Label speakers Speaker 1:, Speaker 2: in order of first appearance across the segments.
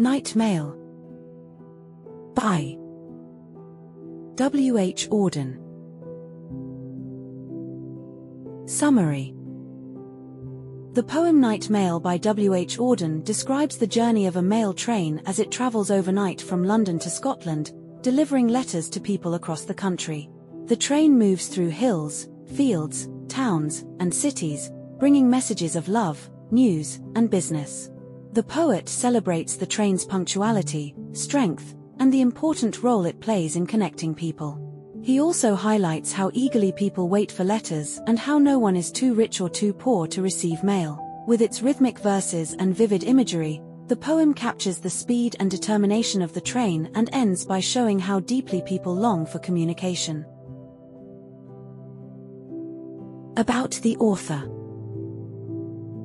Speaker 1: Night Mail by W. H. Auden. Summary. The poem Night Mail by W. H. Auden describes the journey of a mail train as it travels overnight from London to Scotland, delivering letters to people across the country. The train moves through hills, fields, towns, and cities, bringing messages of love, news, and business. The poet celebrates the train's punctuality, strength, and the important role it plays in connecting people. He also highlights how eagerly people wait for letters and how no one is too rich or too poor to receive mail. With its rhythmic verses and vivid imagery, the poem captures the speed and determination of the train and ends by showing how deeply people long for communication. About the author.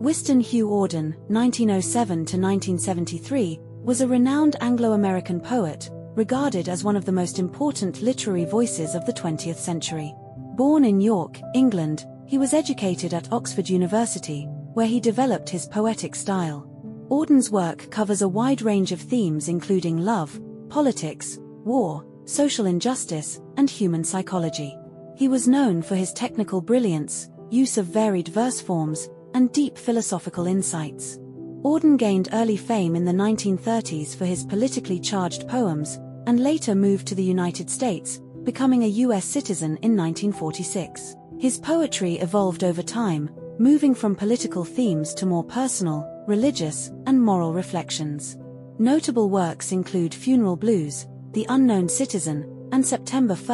Speaker 1: Wystan Hugh Auden, 1907–1973, was a renowned Anglo-American poet, regarded as one of the most important literary voices of the 20th century. Born in York, England, he was educated at Oxford University, where he developed his poetic style. Auden's work covers a wide range of themes including love, politics, war, social injustice, and human psychology. He was known for his technical brilliance, use of varied verse forms, and deep philosophical insights. Auden gained early fame in the 1930s for his politically charged poems, and later moved to the United States, becoming a U.S. citizen in 1946. His poetry evolved over time, moving from political themes to more personal, religious, and moral reflections. Notable works include Funeral Blues, The Unknown Citizen, and September 1,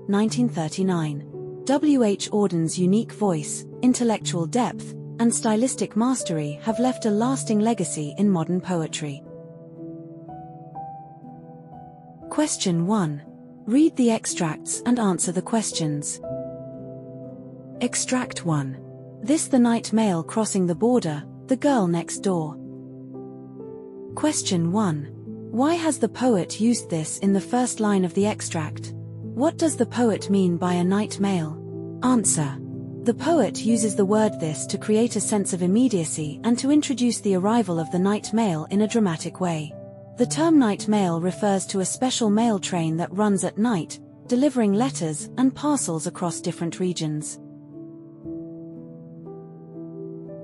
Speaker 1: 1939. W. H. Auden's unique voice, intellectual depth, and stylistic mastery have left a lasting legacy in modern poetry. Question 1. Read the extracts and answer the questions. Extract 1. This the night mail crossing the border, the girl next door. Question 1. Why has the poet used this in the first line of the extract? What does the poet mean by a night mail? Answer. The poet uses the word this to create a sense of immediacy and to introduce the arrival of the night mail in a dramatic way. The term night mail refers to a special mail train that runs at night, delivering letters and parcels across different regions.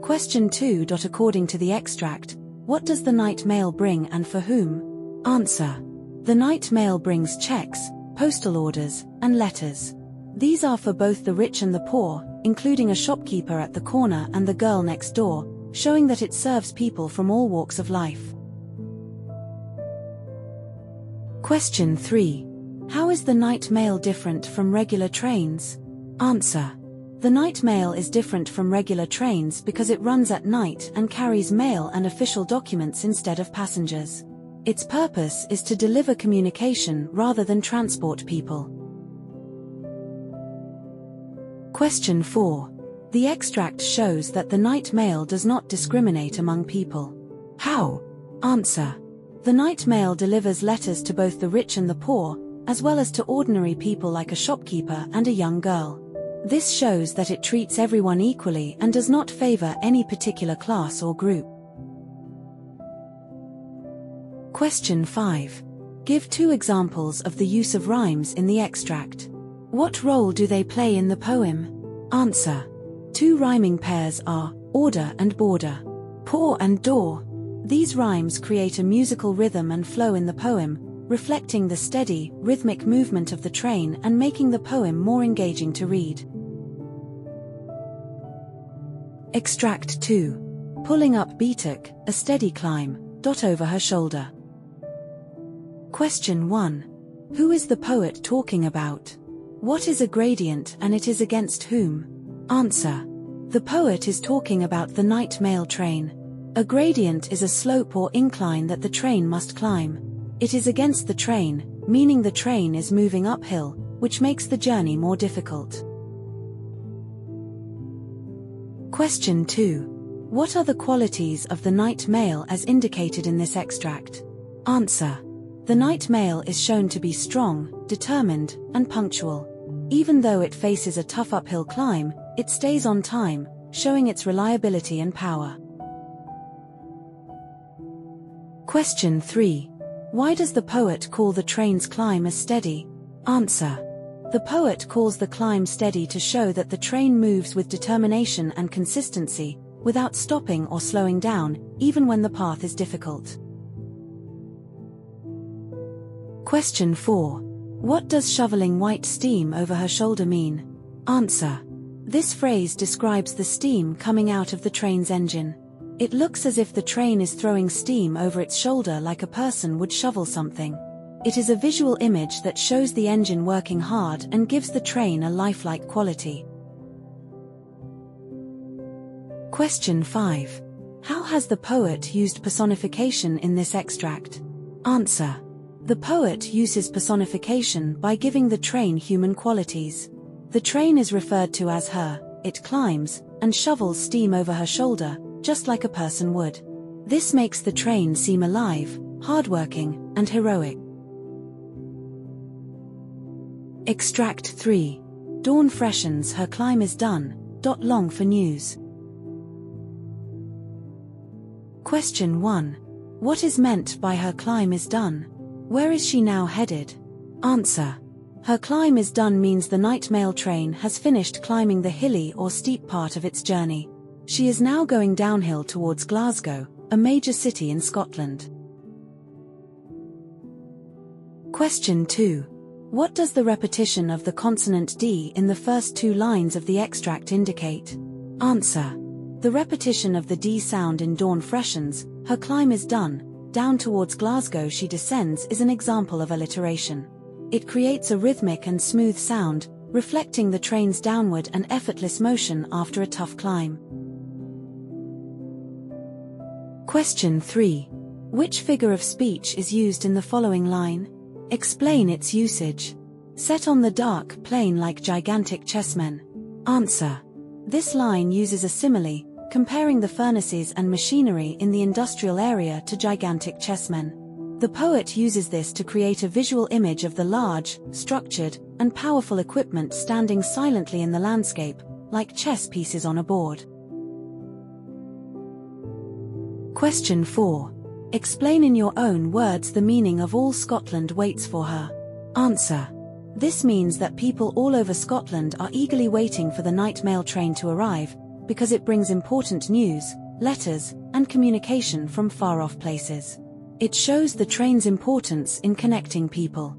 Speaker 1: Question 2. According to the extract, what does the night mail bring and for whom? Answer. The night mail brings checks, postal orders, and letters. These are for both the rich and the poor, including a shopkeeper at the corner and the girl next door, showing that it serves people from all walks of life. Question 3. How is the night mail different from regular trains? Answer. The night mail is different from regular trains because it runs at night and carries mail and official documents instead of passengers. Its purpose is to deliver communication rather than transport people. Question 4. The extract shows that the night mail does not discriminate among people. How? Answer. The night mail delivers letters to both the rich and the poor, as well as to ordinary people like a shopkeeper and a young girl. This shows that it treats everyone equally and does not favor any particular class or group. Question 5. Give 2 examples of the use of rhymes in the extract. What role do they play in the poem? Answer. 2 rhyming pairs are order and border, poor and door. These rhymes create a musical rhythm and flow in the poem, reflecting the steady, rhythmic movement of the train and making the poem more engaging to read. Extract 2. Pulling up Beatock, a steady climb, over her shoulder. Question 1. Who is the poet talking about? What is a gradient and it is against whom? Answer. The poet is talking about the night mail train. A gradient is a slope or incline that the train must climb. It is against the train, meaning the train is moving uphill, which makes the journey more difficult. Question 2. What are the qualities of the night mail as indicated in this extract? Answer. The night mail is shown to be strong, determined, and punctual. Even though it faces a tough uphill climb, it stays on time, showing its reliability and power. Question 3. Why does the poet call the train's climb as steady? Answer. The poet calls the climb steady to show that the train moves with determination and consistency, without stopping or slowing down, even when the path is difficult. Question 4. What does shoveling white steam over her shoulder mean? Answer. This phrase describes the steam coming out of the train's engine. It looks as if the train is throwing steam over its shoulder like a person would shovel something. It is a visual image that shows the engine working hard and gives the train a lifelike quality. Question 5. How has the poet used personification in this extract? Answer. The poet uses personification by giving the train human qualities. The train is referred to as her, it climbs, and shovels steam over her shoulder, just like a person would. This makes the train seem alive, hardworking, and heroic. Extract 3. Dawn freshens, her climb is done. Long for news. Question 1. What is meant by her climb is done? Where is she now headed? Answer. Her climb is done means the night mail train has finished climbing the hilly or steep part of its journey. She is now going downhill towards Glasgow, a major city in Scotland. Question 2. What does the repetition of the consonant D in the first 2 lines of the extract indicate? Answer. The repetition of the D sound in Dawn freshens, her climb is done, down towards Glasgow she descends is an example of alliteration. It creates a rhythmic and smooth sound, reflecting the train's downward and effortless motion after a tough climb. Question 3. Which figure of speech is used in the following line? Explain its usage. Set on the dark plain like gigantic chessmen. Answer. This line uses a simile, comparing the furnaces and machinery in the industrial area to gigantic chessmen. The poet uses this to create a visual image of the large, structured, and powerful equipment standing silently in the landscape, like chess pieces on a board. Question 4. Explain in your own words the meaning of "All Scotland waits for her." Answer. This means that people all over Scotland are eagerly waiting for the night mail train to arrive, because it brings important news, letters, and communication from far-off places. It shows the train's importance in connecting people.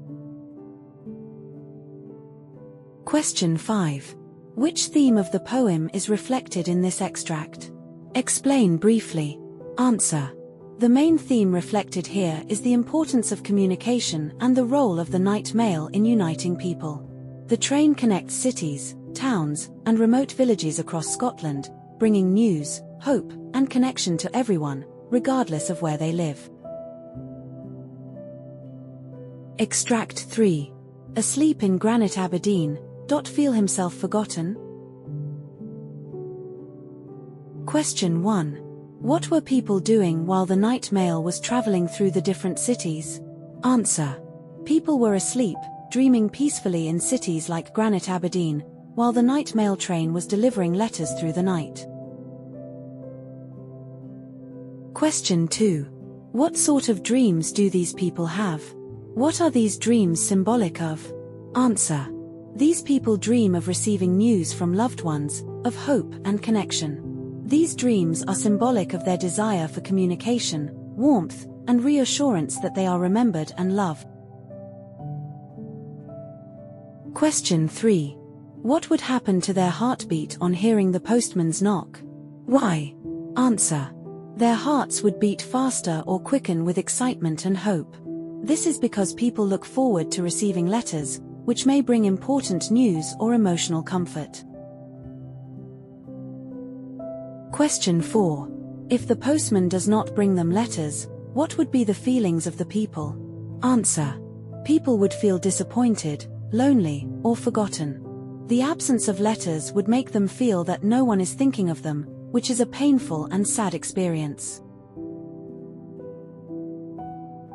Speaker 1: Question 5. Which theme of the poem is reflected in this extract? Explain briefly. Answer. The main theme reflected here is the importance of communication and the role of the night mail in uniting people. The train connects cities, towns, and remote villages across Scotland, bringing news, hope, and connection to everyone, regardless of where they live. Extract 3. Asleep in granite Aberdeen, feel himself forgotten? Question 1. What were people doing while the night mail was traveling through the different cities? Answer. People were asleep, dreaming peacefully in cities like Granite Aberdeen, while the night mail train was delivering letters through the night. Question 2. What sort of dreams do these people have? What are these dreams symbolic of? Answer. These people dream of receiving news from loved ones, of hope and connection. These dreams are symbolic of their desire for communication, warmth, and reassurance that they are remembered and loved. Question 3. What would happen to their heartbeat on hearing the postman's knock? Why? Answer. Their hearts would beat faster or quicken with excitement and hope. This is because people look forward to receiving letters, which may bring important news or emotional comfort. Question 4. If the postman does not bring them letters, what would be the feelings of the people? Answer. People would feel disappointed, lonely, or forgotten. The absence of letters would make them feel that no one is thinking of them, which is a painful and sad experience.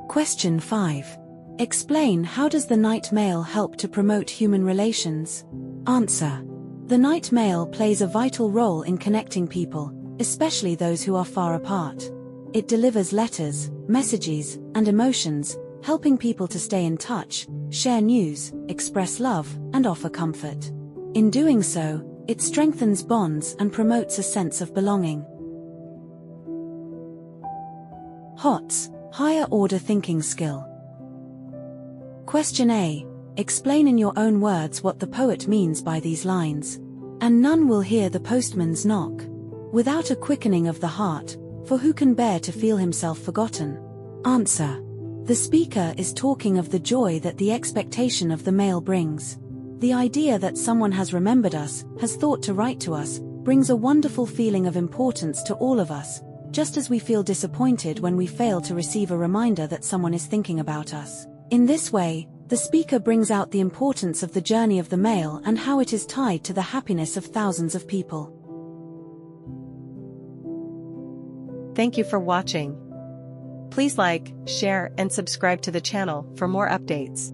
Speaker 1: Question 5. Explain how does the night mail help to promote human relations? Answer. The night mail plays a vital role in connecting people, especially those who are far apart. It delivers letters, messages, and emotions, helping people to stay in touch, share news, express love, and offer comfort. In doing so, it strengthens bonds and promotes a sense of belonging. HOTS, Higher Order Thinking Skill. Question A. Explain in your own words what the poet means by these lines. And none will hear the postman's knock, without a quickening of the heart, for who can bear to feel himself forgotten? Answer. The speaker is talking of the joy that the expectation of the mail brings. The idea that someone has remembered us, has thought to write to us, brings a wonderful feeling of importance to all of us, just as we feel disappointed when we fail to receive a reminder that someone is thinking about us. In this way, the speaker brings out the importance of the journey of the mail and how it is tied to the happiness of thousands of people.
Speaker 2: Thank you for watching. Please like, share, and subscribe to the channel for more updates.